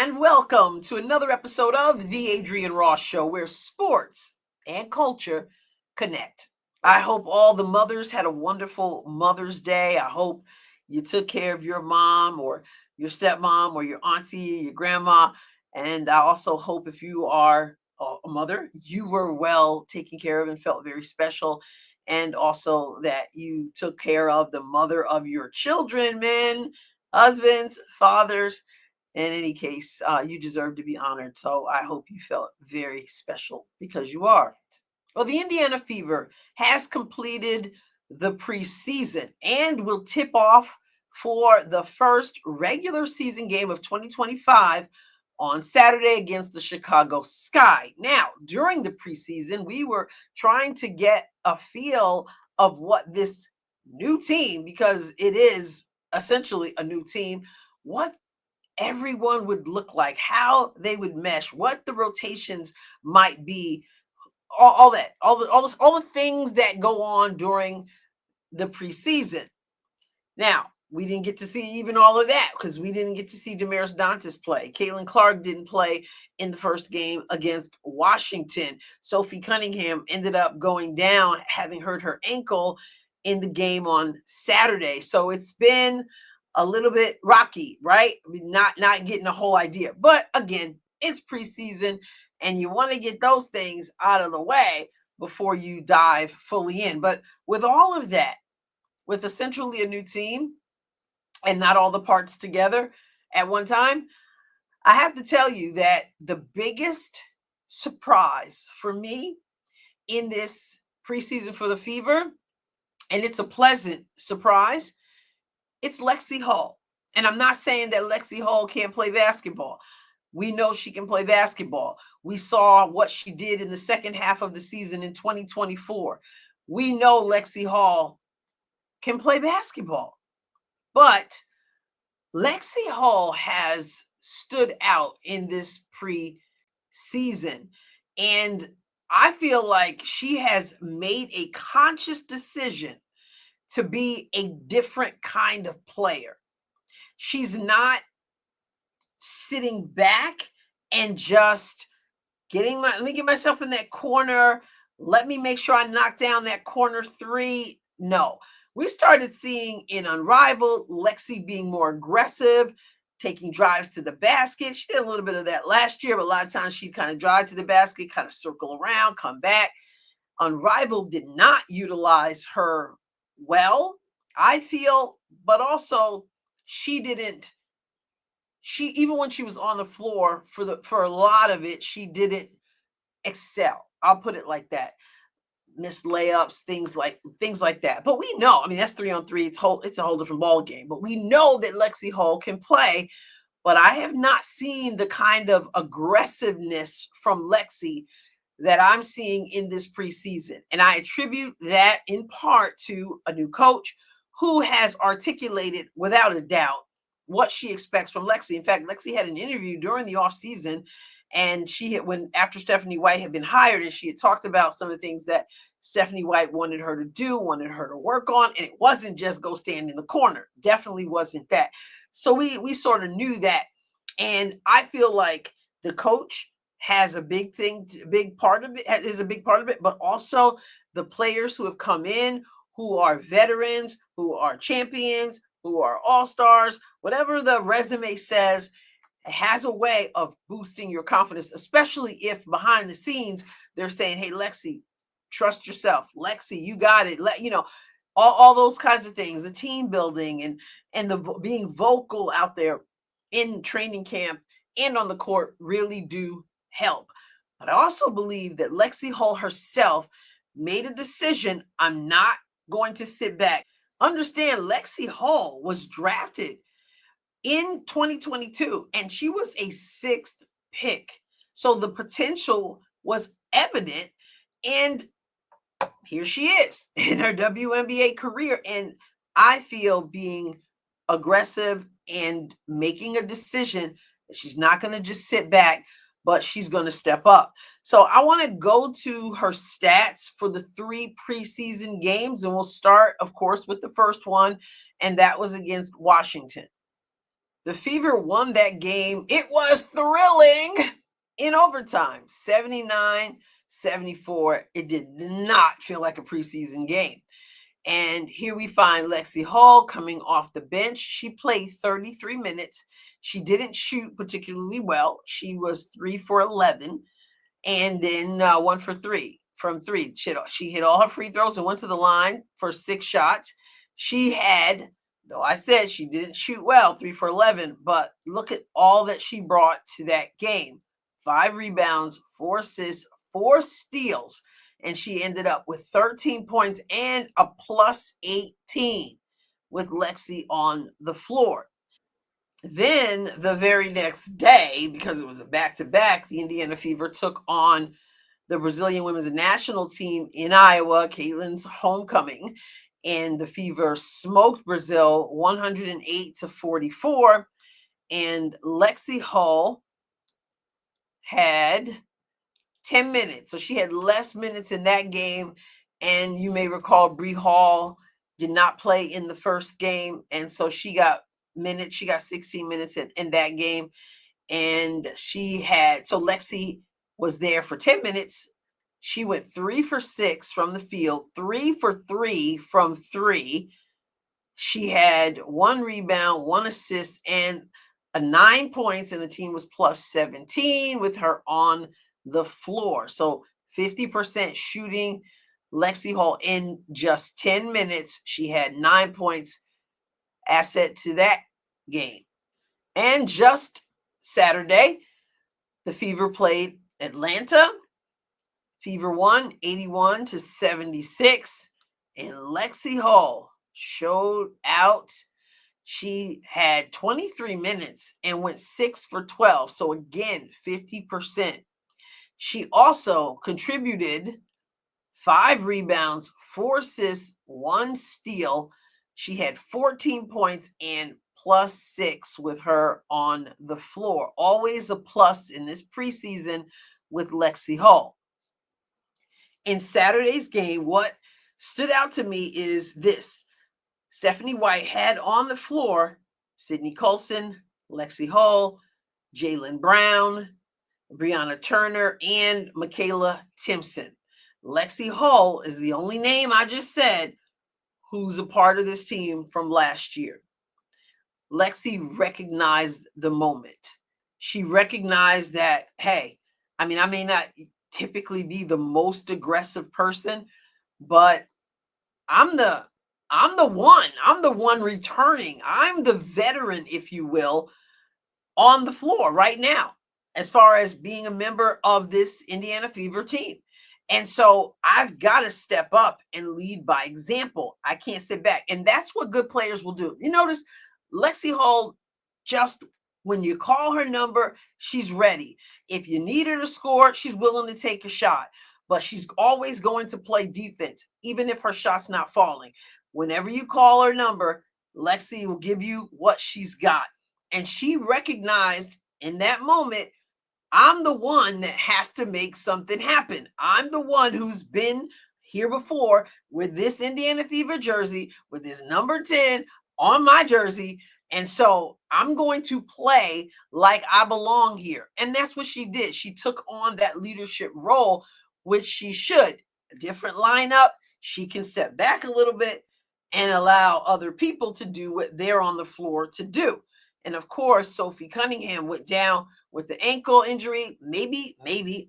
and welcome to another episode of The Adrienne Ross Show, where sports and culture connect. I hope all the mothers had a wonderful Mother's Day. I hope you took care of your mom or your stepmom or your auntie, your grandma. And I also hope if you are a mother, you were well taken care of and felt very special. And also that you took care of the mother of your children, men, husbands, fathers. In any case, you deserve to be honored. So I hope you felt very special because you are. Well, the Indiana Fever has completed the preseason and will tip off for the first regular season game of 2025 on Saturday against the Chicago Sky. Now, during the preseason, we were trying to get a feel of what this new team, because it is essentially a new team, what everyone would look like, how they would mesh, what the rotations might be, all that, all the things that go on during the preseason. Now, we didn't get to see even all of that because we didn't get to see Damaris Dantas play. Caitlin Clark didn't play in the first game against Washington. Sophie Cunningham ended up going down, having hurt her ankle in the game on Saturday. So it's been a little bit rocky, right? I mean, not getting a whole idea. But again, it's preseason, and you want to get those things out of the way before you dive fully in. But with all of that, with essentially a new team and not all the parts together at one time, I have to tell you that the biggest surprise for me in this preseason for the Fever, and it's a pleasant surprise, it's Lexie Hull. And I'm not saying that Lexie Hull can't play basketball. We know she can play basketball. We saw what she did in the second half of the season in 2024. We know Lexie Hull can play basketball. But Lexie Hull has stood out in this preseason. And I feel like she has made a conscious decision to be a different kind of player. She's not sitting back and just let me get myself in that corner. Let me make sure I knock down that corner three. No, we started seeing in Unrivaled Lexie being more aggressive, taking drives to the basket. She did a little bit of that last year, but a lot of times she'd kind of drive to the basket, kind of circle around, come back. Unrivaled did not utilize her well, I feel, but also even when she was on the floor for a lot of it, she didn't excel. I'll put it like that. Missed layups, things like that. But we know, I mean, that's 3-on-3. It's a whole different ball game. But we know that Lexie Hull can play. But I have not seen the kind of aggressiveness from Lexie that I'm seeing in this preseason. And I attribute that in part to a new coach who has articulated without a doubt what she expects from Lexie. In fact, Lexie had an interview during the offseason, and after Stephanie White had been hired, and she had talked about some of the things that Stephanie White wanted her to do, wanted her to work on. And it wasn't just go stand in the corner. Definitely wasn't that. So we sort of knew that. And I feel like the coach has a big part of it, but also the players who have come in, who are veterans, who are champions, who are all-stars, whatever the resume says, it has a way of boosting your confidence, especially if behind the scenes they're saying, hey, Lexie, trust yourself. Lexie, you got it. All those kinds of things, the team building and the being vocal out there in training camp and on the court really do help. But I also believe that Lexie Hull herself made a decision. I'm not going to sit back. Understand, Lexie Hull was drafted in 2022, and she was a 6th pick. So the potential was evident, and here she is in her WNBA career. And I feel being aggressive and making a decision that she's not going to just sit back, but she's going to step up. So I want to go to her stats for the 3 preseason games, and we'll start, of course, with the first one, and that was against Washington. The Fever won that game. It was thrilling in overtime, 79-74. It did not feel like a preseason game. And here we find Lexie Hull coming off the bench. She played 33 minutes. She didn't shoot particularly well. She was 3 for 11 and then 1 for 3 from 3. She hit all her free throws and went to the line for 6 shots. She had, though I said she didn't shoot well, 3 for 11, but look at all that she brought to that game. 5 rebounds, 4 assists, 4 steals, and she ended up with 13 points and a plus 18 with Lexie on the floor. Then the very next day, because it was a back-to-back, the Indiana Fever took on the Brazilian women's national team in Iowa, Caitlin's homecoming, and the Fever smoked Brazil 108-44, and Lexie Hull had 10 minutes. So she had less minutes in that game, and you may recall Bree Hall did not play in the first game, and so she got minutes. She got 16 minutes in that game, and so Lexie was there for 10 minutes. She went 3 for 6 from the field, 3 for 3 from 3. She had 1 rebound, 1 assist, and 9 points, and the team was plus 17 with her on the floor. So 50% shooting. Lexie Hull in just 10 minutes. She had 9 points, asset to that game. And just Saturday, the Fever played Atlanta. Fever won 81-76, and Lexie Hull showed out. She had 23 minutes and went 6 for 12. So again, 50%. She also contributed 5 rebounds, 4 assists, 1 steal. She had 14 points and plus 6 with her on the floor. Always a plus in this preseason with Lexie Hull. In Saturday's game, what stood out to me is this. Stephanie White had on the floor Sydney Colson, Lexie Hull, Jaylen Brown, Brianna Turner, and Michaela Timpson. Lexie Hull is the only name I just said who's a part of this team from last year. Lexie recognized the moment. She recognized that, hey, I may not typically be the most aggressive person, but I'm the one returning. I'm the veteran, if you will, on the floor right now, as far as being a member of this Indiana Fever team. And so I've got to step up and lead by example. I can't sit back. And that's what good players will do. You notice Lexie Hull, just when you call her number, she's ready. If you need her to score, she's willing to take a shot. But she's always going to play defense, even if her shot's not falling. Whenever you call her number, Lexie will give you what she's got. And she recognized in that moment, I'm the one that has to make something happen. I'm the one who's been here before with this Indiana Fever jersey, with this number 10 on my jersey. And so I'm going to play like I belong here. And that's what she did. She took on that leadership role, which she should. A different lineup. She can step back a little bit and allow other people to do what they're on the floor to do. And of course, Sophie Cunningham went down with the ankle injury. Maybe,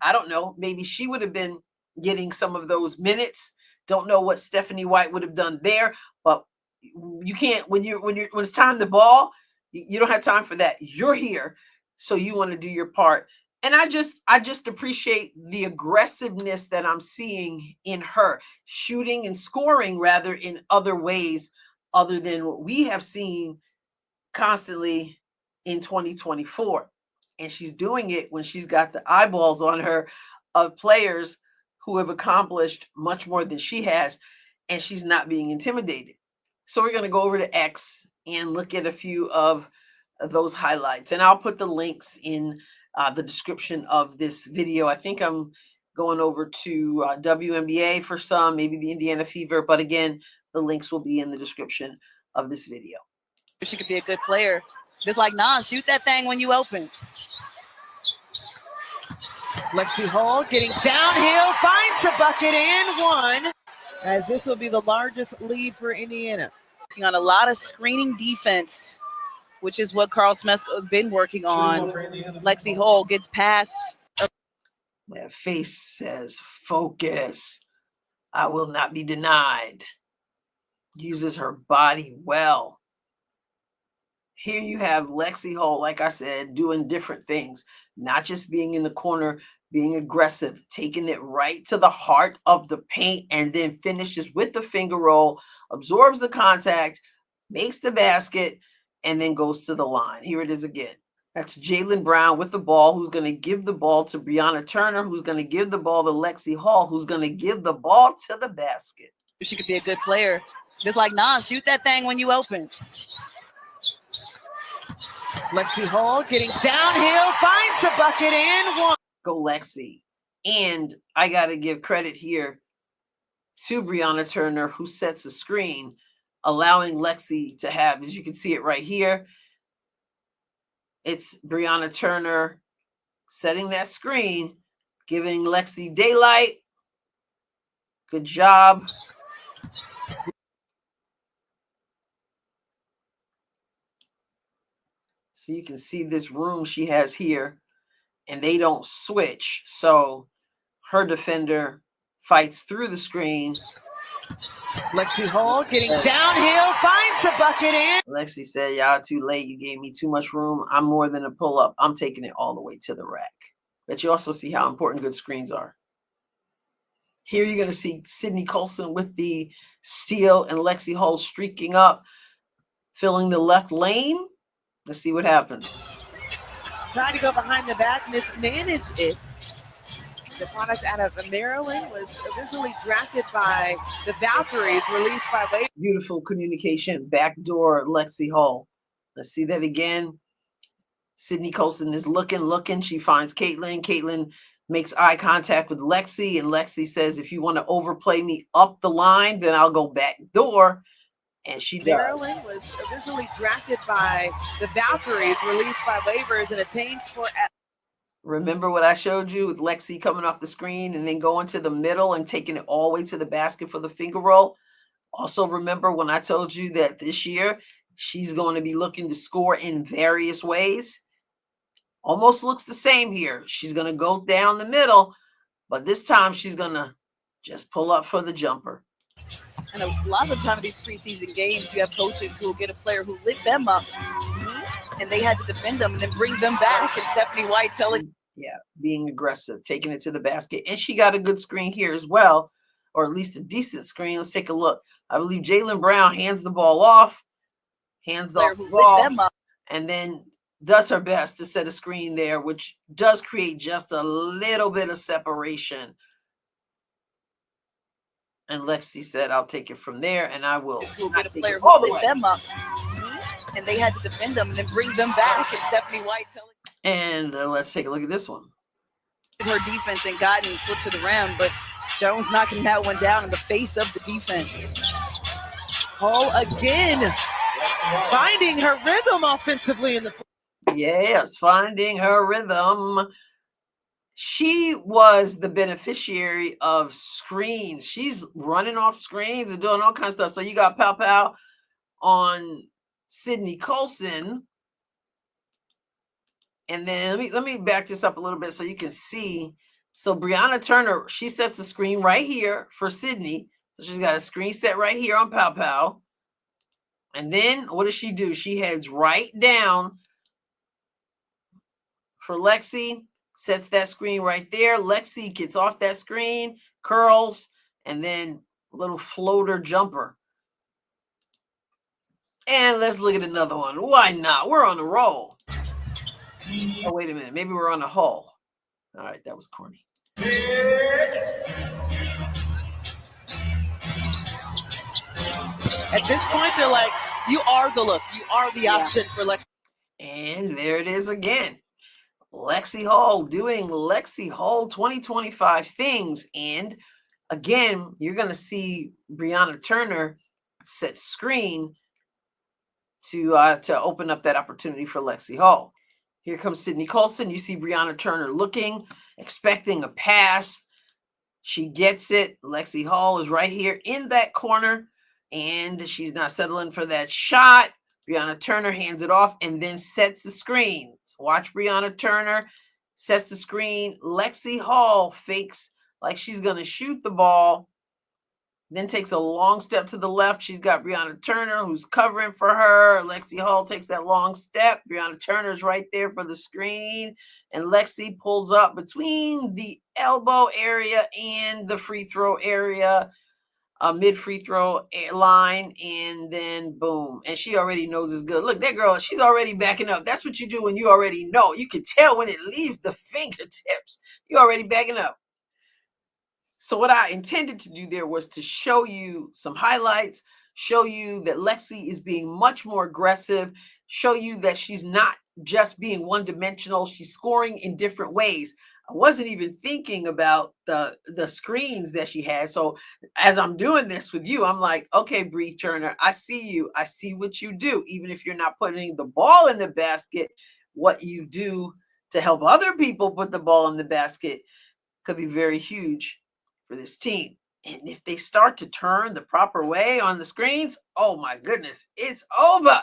I don't know. Maybe she would have been getting some of those minutes. Don't know what Stephanie White would have done there, but you can't when it's time to ball, you don't have time for that. You're here, so you want to do your part. And I just appreciate the aggressiveness that I'm seeing in her, shooting and scoring rather in other ways other than what we have seen constantly in 2024. And she's doing it when she's got the eyeballs on her of players who have accomplished much more than she has, and she's not being intimidated. So we're going to go over to X and look at a few of those highlights. And I'll put the links in the description of this video. I think I'm going over to WNBA for some, maybe the Indiana Fever. But again, the links will be in the description of this video. She could be a good player Just like, nah, shoot that thing when you open. Lexie Hull getting downhill, finds the bucket and one, as this will be the largest lead for Indiana. On a lot of screening defense, which is what Carl Smesco has been working on. Lexie Hull gets past. That face says, focus. I will not be denied. Uses her body well. Here you have Lexie Hull, like I said, doing different things, not just being in the corner, being aggressive, taking it right to the heart of the paint, and then finishes with the finger roll, absorbs the contact, makes the basket, and then goes to the line. Here it is again. That's Jaylen Brown with the ball, who's going to give the ball to Brianna Turner, who's going to give the ball to Lexie Hull, who's going to give the ball to the basket. She could be a good player. Just like, nah, shoot that thing when you open. Lexie Hull getting downhill, finds the bucket and one. Go Lexie. And I got to give credit here to Brianna Turner, who sets a screen, allowing Lexie to have, as you can see it right here, it's Brianna Turner setting that screen, giving Lexie daylight. Good job. So you can see this room she has here, and they don't switch. So her defender fights through the screen. Lexie Hull getting downhill, finds the bucket in. Lexie said, y'all too late. You gave me too much room. I'm more than a pull-up. I'm taking it all the way to the rack. But you also see how important good screens are. Here you're going to see Sydney Colson with the steal and Lexie Hull streaking up, filling the left lane. Let's see what happens. Trying to go behind the back, mismanaged it. The product out of Maryland was originally drafted by the Valkyries, released by Wade. Beautiful communication, backdoor Lexie Hull. Let's see that again. Sydney Colson is looking. She finds Caitlin. Caitlin makes eye contact with Lexie, and Lexie says, if you want to overplay me up the line, then I'll go back door. And she does. Maryland was originally drafted by the Valkyries, released by waivers and attained for... Remember what I showed you with Lexie coming off the screen and then going to the middle and taking it all the way to the basket for the finger roll? Also remember when I told you that this year she's going to be looking to score in various ways? Almost looks the same here. She's going to go down the middle, but this time she's going to just pull up for the jumper. And a lot of the time in these preseason games, you have coaches who will get a player who lit them up, and they had to defend them and then bring them back. And Stephanie White telling... Yeah, being aggressive, taking it to the basket. And she got a good screen here as well, or at least a decent screen. Let's take a look. I believe Jaylen Brown hands the ball off, hands off the ball, and then does her best to set a screen there, which does create just a little bit of separation. And Lexie said, I'll take it from there, and I will get a player who lit them up. And they had to defend them and then bring them back. And Stephanie White telling... And let's take a look at this one. Her defense and gotten slipped to the rim, but Jones knocking that one down in the face of the defense. Hull again, finding her rhythm offensively in the... Yes, finding her rhythm. She was the beneficiary of screens. She's running off screens and doing all kinds of stuff. So you got Pow Pow on Sydney Colson. And then let me back this up a little bit so you can see. So Brianna Turner, she sets the screen right here for Sydney. So she's got a screen set right here on Pow Pow. And then what does she do? She heads right down for Lexie, sets that screen right there. Lexie gets off that screen, curls, and then a little floater jumper. And let's look at another one. Why not? We're on a roll. Oh, wait a minute. Maybe we're on a Hull. All right, that was corny. At this point, they're like, you are the look. You are the option for Lexie. And there it is again. Lexie Hull doing Lexie Hull 2025 things. And again, you're going to see Brianna Turner set screen to open up that opportunity for Lexie Hull. Here comes Sydney Colson. You see Brianna Turner looking, expecting a pass. She gets it. Lexie Hull is right here in that corner, and she's not settling for that shot. Brianna Turner hands it off and then sets the screen. Watch Brianna Turner sets the screen. Lexie Hull fakes like she's going to shoot the ball, then takes a long step to the left. She's got Brianna Turner who's covering for her. Lexie Hull takes that long step. Brianna Turner's right there for the screen. And Lexie pulls up between the elbow area and the free throw area, mid free throw line, and then boom. And she already knows it's good. Look, that girl, she's already backing up. That's what you do when you already know. You can tell when it leaves the fingertips. You're already backing up. So what I intended to do there was to show you some highlights, show you that Lexie is being much more aggressive, show you that she's not just being one-dimensional. She's scoring in different ways. I wasn't even thinking about the screens that she had. So as I'm doing this with you, I'm like, okay, Bree Turner, I see you. I see what you do. Even if you're not putting the ball in the basket, what you do to help other people put the ball in the basket could be very huge for this team. And if they start to turn the proper way on the screens, oh my goodness, it's over.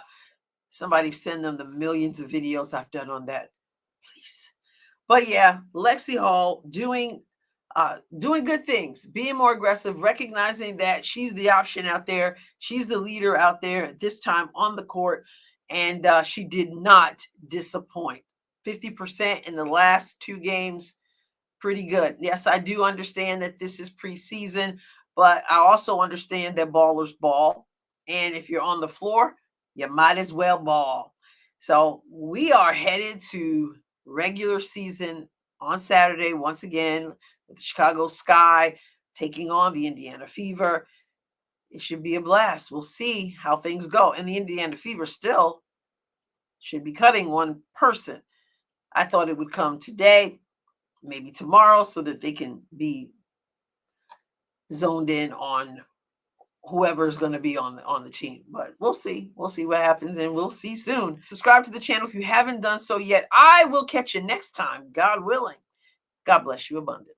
Somebody send them the millions of videos I've done on that, please. But yeah, Lexie Hull doing good things, being more aggressive, recognizing that she's the option out there. She's the leader out there at this time on the court. And she did not disappoint. 50% in the last 2 games. Pretty good. Yes, I do understand that this is preseason, but I also understand that ballers ball. And if you're on the floor, you might as well ball. So we are headed to regular season on Saturday once again with the Chicago Sky taking on the Indiana Fever. It should be a blast. We'll see how things go. And the Indiana Fever still should be cutting one person. I thought it would come today, maybe tomorrow, so that they can be zoned in on whoever's going to be on the team. But we'll see what happens, and we'll see soon. Subscribe to the channel if you haven't done so yet. I will catch you next time, God willing. God bless you abundantly.